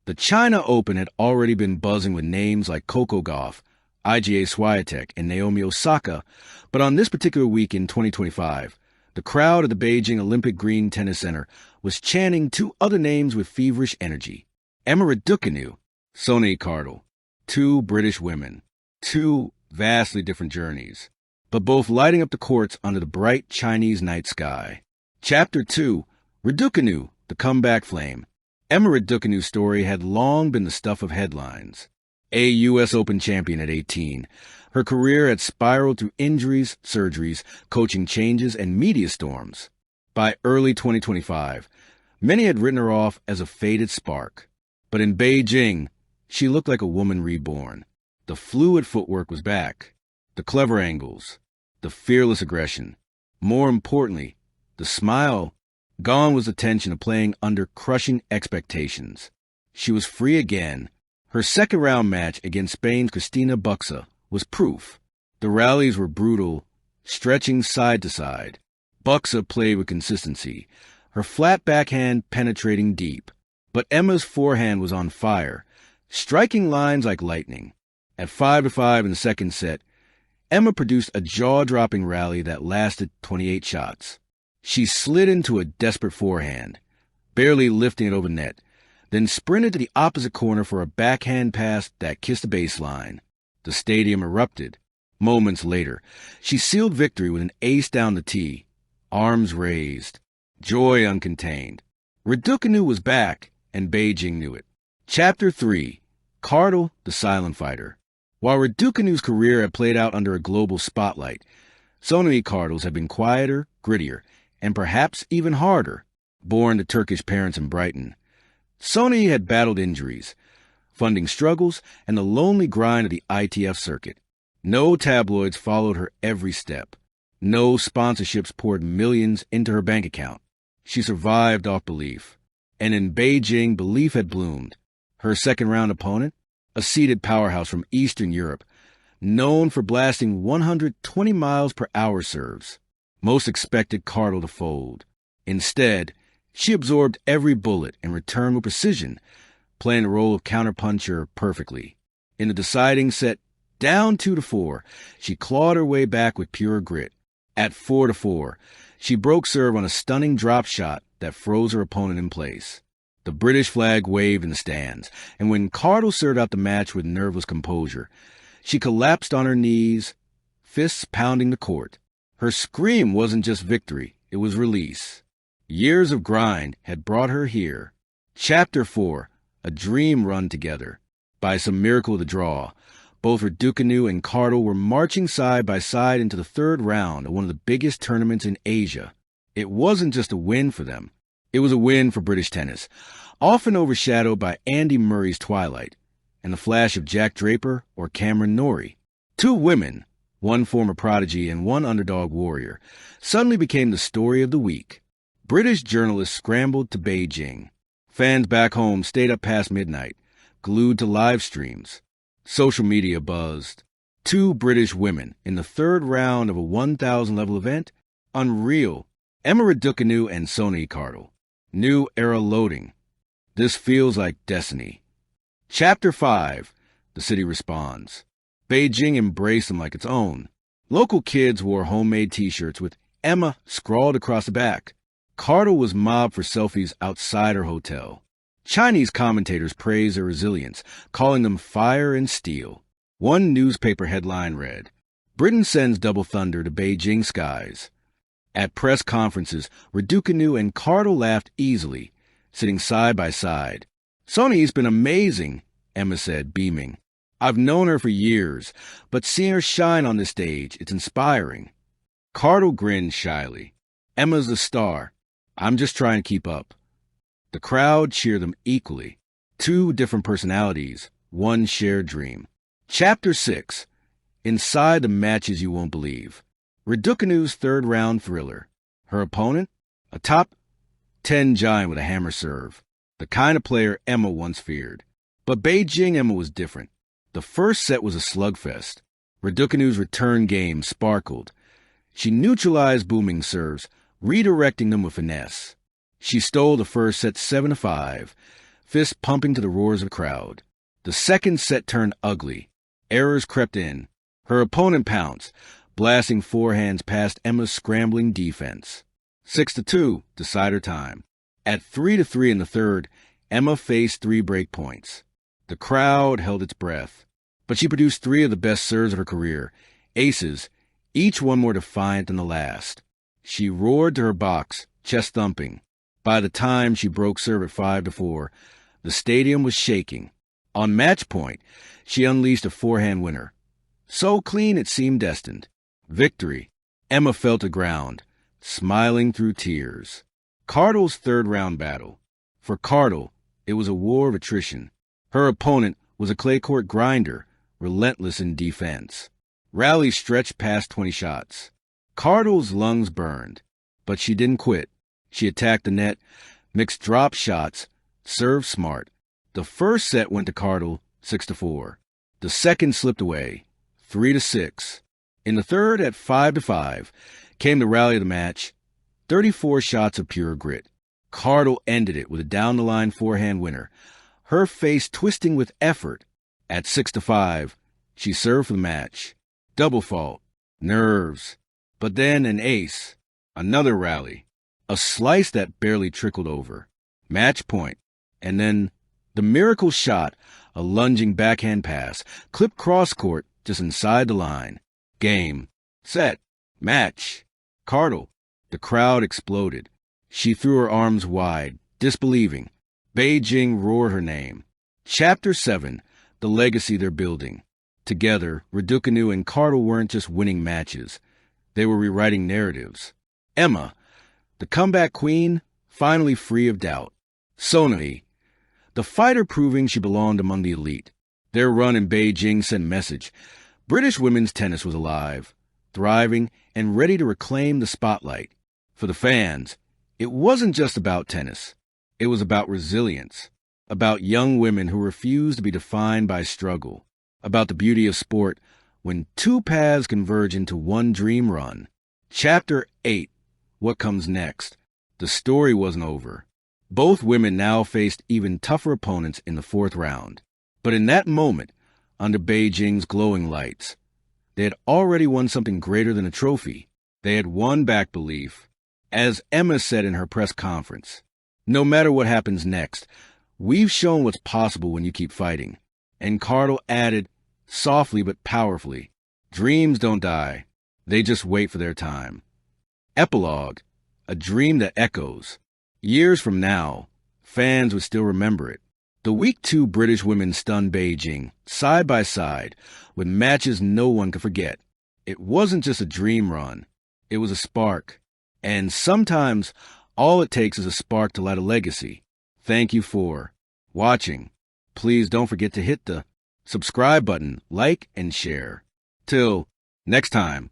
The China Open had already been buzzing with names like Coco Gauff, IGA Swiatek, and Naomi Osaka, but on this particular week in 2025, the crowd at the Beijing Olympic Green Tennis Center was chanting two other names with feverish energy. Emma Raducanu, Sony Cardell, two British women, two vastly different journeys, but both lighting up the courts under the bright Chinese night sky. Chapter 2, Raducanu, the comeback flame. Emma Raducanu's story had long been the stuff of headlines. A U.S. Open champion at 18, her career had spiraled through injuries, surgeries, coaching changes, and media storms. By early 2025, many had written her off as a faded spark. But in Beijing, she looked like a woman reborn. The fluid footwork was back, the clever angles, the fearless aggression. More importantly, the smile. Gone was the tension of playing under crushing expectations. She was free again. Her second-round match against Spain's Cristina Buxa was proof. The rallies were brutal, stretching side to side. Buxa played with consistency, her flat backhand penetrating deep. But Emma's forehand was on fire, striking lines like lightning. At 5-5 in the second set, Emma produced a jaw-dropping rally that lasted 28 shots. She slid into a desperate forehand, barely lifting it over net, then sprinted to the opposite corner for a backhand pass that kissed the baseline. The stadium erupted. Moments later, she sealed victory with an ace down the tee, arms raised, joy uncontained. Raducanu was back, and Beijing knew it. Chapter 3, Cardell, the silent fighter. While Raducanu's career had played out under a global spotlight, Sony Cardell's had been quieter, grittier, and perhaps even harder. Born to Turkish parents in Brighton, Sony had battled injuries, funding struggles, and the lonely grind of the ITF circuit. No tabloids followed her every step. No sponsorships poured millions into her bank account. She survived off belief. And in Beijing, belief had bloomed. Her second-round opponent, a seeded powerhouse from Eastern Europe, known for blasting 120 miles per hour serves. Most expected Kartal to fold. Instead, she absorbed every bullet and returned with precision, playing the role of counterpuncher perfectly. In the deciding set, down 2-4, she clawed her way back with pure grit. At 4-4, she broke serve on a stunning drop shot that froze her opponent in place. The British flag waved in the stands, and when Kartal served out the match with nerveless composure, she collapsed on her knees, fists pounding the court. Her scream wasn't just victory, it was release. Years of grind had brought her here. Chapter 4, a dream run together. By some miracle of the draw, both Raducanu and Cardell were marching side by side into the third round of one of the biggest tournaments in Asia. It wasn't just a win for them. It was a win for British tennis, often overshadowed by Andy Murray's twilight and the flash of Jack Draper or Cameron Norrie. Two women, one former prodigy and one underdog warrior, suddenly became the story of the week. British journalists scrambled to Beijing. Fans back home stayed up past midnight, glued to live streams. Social media buzzed. Two British women in the third round of a 1,000-level event? Unreal. Emma Raducanu and Sony Cardell. New era loading. This feels like destiny. Chapter 5, the city responds. Beijing embraced them like its own. Local kids wore homemade T-shirts with Emma scrawled across the back. Cardell was mobbed for selfies outside her hotel. Chinese commentators praised their resilience, calling them fire and steel. One newspaper headline read, "Britain sends double thunder to Beijing skies." At press conferences, Raducanu and Cardell laughed easily, sitting side by side. "Sony's been amazing," Emma said, beaming. "I've known her for years, but seeing her shine on this stage, it's inspiring." Cardell grinned shyly. "Emma's the star. I'm just trying to keep up." The crowd cheered them equally. Two different personalities, one shared dream. Chapter 6, Inside the Matches You Won't Believe. Raducanu's third-round thriller. Her opponent? A top 10 giant with a hammer serve. The kind of player Emma once feared. But Beijing Emma was different. The first set was a slugfest. Raducanu's return game sparkled. She neutralized booming serves, redirecting them with finesse. She stole the first set 7-5, fists pumping to the roars of the crowd. The second set turned ugly. Errors crept in. Her opponent pounced, blasting forehands past Emma's scrambling defense. 6-2, decider time. At 3-3 in the third, Emma faced 3 break points. The crowd held its breath, but she produced 3 of the best serves of her career, aces, each one more defiant than the last. She roared to her box, chest thumping. By the time she broke serve at 5-4, the stadium was shaking. On match point, she unleashed a forehand winner. So clean it seemed destined. Victory. Emma fell to ground, smiling through tears. Cardell's third round battle. For Cardell, it was a war of attrition. Her opponent was a clay court grinder, relentless in defense. Rallies stretched past 20 shots. Cardell's lungs burned, but she didn't quit. She attacked the net, mixed drop shots, served smart. The first set went to Cardell, 6-4. The second slipped away, 3-6. In the third, at 5-5, came the rally of the match, 34 shots of pure grit. Cardell ended it with a down-the-line forehand winner, her face twisting with effort. At 6-5, she served for the match. Double fault, nerves, but then an ace, another rally, a slice that barely trickled over. Match point, and then the miracle shot, a lunging backhand pass, clipped cross-court just inside the line. Game, set, match. Cardell. The crowd exploded. She threw her arms wide, disbelieving. Beijing roared her name. Chapter 7, the legacy they're building. Together, Raducanu and Kartal weren't just winning matches. They were rewriting narratives. Emma, the comeback queen, finally free of doubt. Sonali, the fighter proving she belonged among the elite. Their run in Beijing sent a message. British women's tennis was alive, thriving, and ready to reclaim the spotlight. For the fans, it wasn't just about tennis. It was about resilience, about young women who refused to be defined by struggle, about the beauty of sport when 2 paths converge into one dream run. Chapter 8, what comes next? The story wasn't over. Both women now faced even tougher opponents in the 4th round. But in that moment, under Beijing's glowing lights, they had already won something greater than a trophy. They had won back belief. As Emma said in her press conference, no matter what happens next, we've shown what's possible when you keep fighting. And Cardell added, softly but powerfully, dreams don't die. They just wait for their time. Epilogue, a dream that echoes. Years from now, fans would still remember it. The week 2 British women stunned Beijing, side by side, with matches no one could forget. It wasn't just a dream run. It was a spark. And sometimes, all it takes is a spark to light a legacy. Thank you for watching. Please don't forget to hit the subscribe button, like, and share. Till next time.